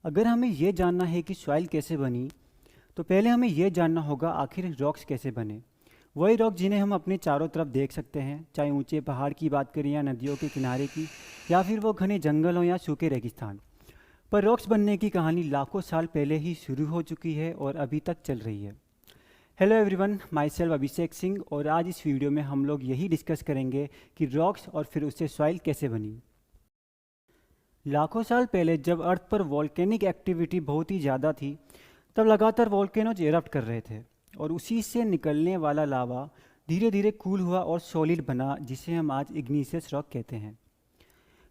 अगर हमें ये जानना है कि सॉइल कैसे बनी, तो पहले हमें ये जानना होगा आखिर रॉक्स कैसे बने। वही रॉक जिन्हें हम अपने चारों तरफ देख सकते हैं, चाहे ऊंचे पहाड़ की बात करें या नदियों के किनारे की, या फिर वो घने जंगल हो या सूखे रेगिस्तान। पर रॉक्स बनने की कहानी लाखों साल पहले ही शुरू हो चुकी है और अभी तक चल रही है। Hello everyone, my self Abhishek Singh, और आज इस वीडियो में हम लोग यही डिस्कस करेंगे कि रॉक्स और फिर उससे सॉइल कैसे बनी। लाखों साल पहले जब अर्थ पर वॉल्केनिक एक्टिविटी बहुत ही ज़्यादा थी, तब लगातार वॉल्केनोज इरप्ट कर रहे थे और उसी से निकलने वाला लावा धीरे धीरे कूल हुआ और सॉलिड बना, जिसे हम आज इग्निशियस रॉक कहते हैं।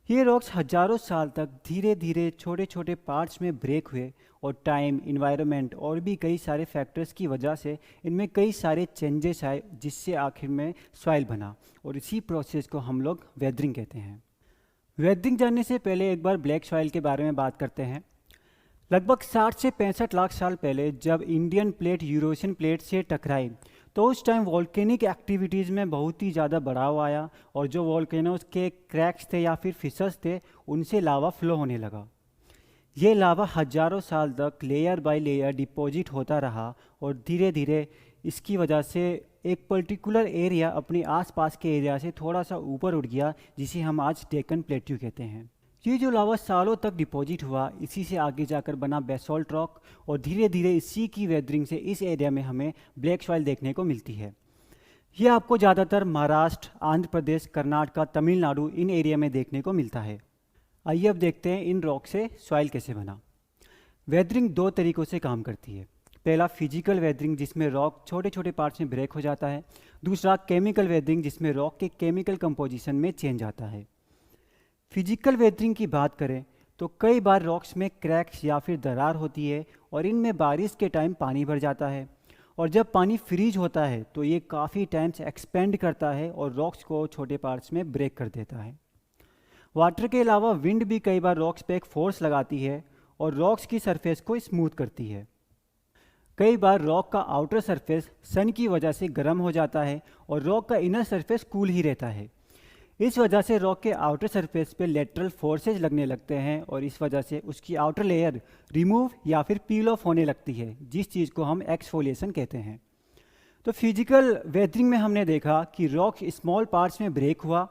ये रॉक्स हजारों साल तक धीरे धीरे छोटे छोटे पार्ट्स में ब्रेक हुए और टाइम, इन्वायरमेंट और भी कई सारे फैक्टर्स की वजह से इनमें कई सारे चेंजेस आए, जिससे आखिर में सॉइल बना, और इसी प्रोसेस को हम लोग वेदरिंग कहते हैं। वेदरिंग जानने से पहले एक बार ब्लैक सॉइल के बारे में बात करते हैं। लगभग 60 से 65 लाख साल पहले जब इंडियन प्लेट यूरोशियन प्लेट से टकराई, तो उस टाइम वॉल्केनिक एक्टिविटीज़ में बहुत ही ज़्यादा बढ़ाव आया और जो वॉल्केनोज के क्रैक्स थे या फिर फिशर्स थे, उनसे लावा फ्लो होने लगा। ये लावा हजारों साल तक लेयर बाय लेयर डिपॉजिट होता रहा और धीरे धीरे इसकी वजह से एक पर्टिकुलर एरिया अपने आसपास के एरिया से थोड़ा सा ऊपर उठ गया, जिसे हम आज डेक्कन प्लेट्यू कहते हैं। ये जो लावा सालों तक डिपॉजिट हुआ, इसी से आगे जाकर बना बेसॉल्ट रॉक, और धीरे धीरे इसी की वेदरिंग से इस एरिया में हमें ब्लैक सॉइल देखने को मिलती है। ये आपको ज़्यादातर महाराष्ट्र, आंध्र प्रदेश, कर्नाटक, तमिलनाडु इन एरिया में देखने को मिलता है। आइए अब देखते हैं इन रॉक से सॉइल कैसे बना। वेदरिंग दो तरीक़ों से काम करती है। पहला फिजिकल वेदरिंग, जिसमें रॉक छोटे छोटे पार्ट्स में ब्रेक हो जाता है। दूसरा केमिकल वेदरिंग, जिसमें रॉक के केमिकल कंपोजिशन में चेंज आता है। फिजिकल वेदरिंग की बात करें तो कई बार रॉक्स में क्रैक्स या फिर दरार होती है और इनमें बारिश के टाइम पानी भर जाता है, और जब पानी फ्रीज होता है तो ये काफ़ी टाइम्स एक्सपेंड करता है और रॉक्स को छोटे पार्ट्स में ब्रेक कर देता है। वाटर के अलावा विंड भी कई बार रॉक्स पे एक फोर्स लगाती है और रॉक्स की सरफेस को स्मूथ करती है। कई बार रॉक का आउटर सरफेस सन की वजह से गर्म हो जाता है और रॉक का इनर सरफेस कूल ही रहता है। इस वजह से रॉक के आउटर सरफेस पे लेटरल फोर्सेज लगने लगते हैं और इस वजह से उसकी आउटर लेयर रिमूव या फिर पील ऑफ होने लगती है, जिस चीज़ को हम एक्सफोलिएशन कहते हैं। तो फिजिकल वेदरिंग में हमने देखा कि रॉक स्मॉल पार्ट्स में ब्रेक हुआ।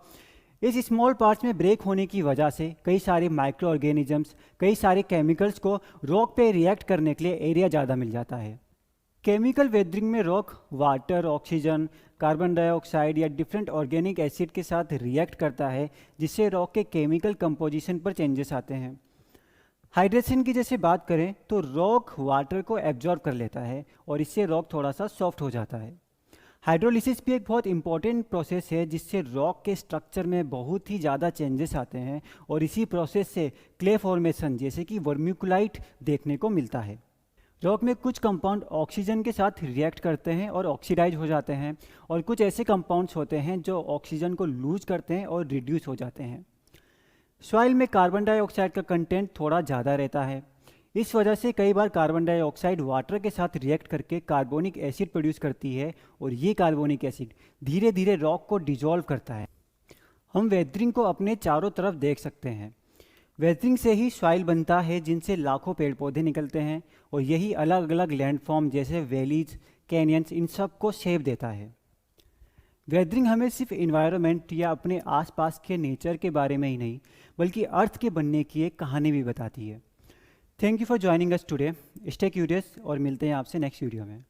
इस स्मॉल पार्ट्स में ब्रेक होने की वजह से कई सारे माइक्रो ऑर्गेनिजम्स, कई सारे केमिकल्स को रॉक पे रिएक्ट करने के लिए एरिया ज़्यादा मिल जाता है। केमिकल वेदरिंग में rock water, oxygen, carbon dioxide या डिफरेंट ऑर्गेनिक एसिड के साथ रिएक्ट करता है, जिससे रॉक के केमिकल कंपोजिशन पर चेंजेस आते हैं। हाइड्रेशन की जैसे बात करें तो रॉक वाटर को एब्जॉर्ब कर लेता है और इससे रॉक थोड़ा सा सॉफ्ट हो जाता है। हाइड्रोलिसिस भी एक बहुत इंपॉर्टेंट प्रोसेस है, जिससे रॉक के स्ट्रक्चर में बहुत ही ज़्यादा चेंजेस आते हैं और इसी प्रोसेस से क्ले फॉर्मेशन जैसे कि वर्म्यूकुलाइट देखने को मिलता है। रॉक में कुछ कंपाउंड ऑक्सीजन के साथ रिएक्ट करते हैं और ऑक्सीडाइज हो जाते हैं, और कुछ ऐसे कंपाउंड्स होते हैं जो ऑक्सीजन को लूज करते हैं और रिड्यूस हो जाते हैं। सॉइल में कार्बन डाइऑक्साइड का कंटेंट थोड़ा ज़्यादा रहता है। इस वजह से कई बार कार्बन डाइऑक्साइड वाटर के साथ रिएक्ट करके कार्बोनिक एसिड प्रोड्यूस करती है और ये कार्बोनिक एसिड धीरे धीरे रॉक को डिजॉल्व करता है। हम वेदरिंग को अपने चारों तरफ देख सकते हैं। वेदरिंग से ही सॉइल बनता है, जिनसे लाखों पेड़ पौधे निकलते हैं, और यही अलग अलग लैंडफॉर्म जैसे वैलीज, कैनियंस, इन सब को शेप देता है। वेदरिंग हमें सिर्फ इन्वायरमेंट या अपने आसपास के नेचर के बारे में ही नहीं, बल्कि अर्थ के बनने की एक कहानी भी बताती है। Thank you for joining us today. Stay curious, और मिलते हैं आपसे नेक्स्ट वीडियो में।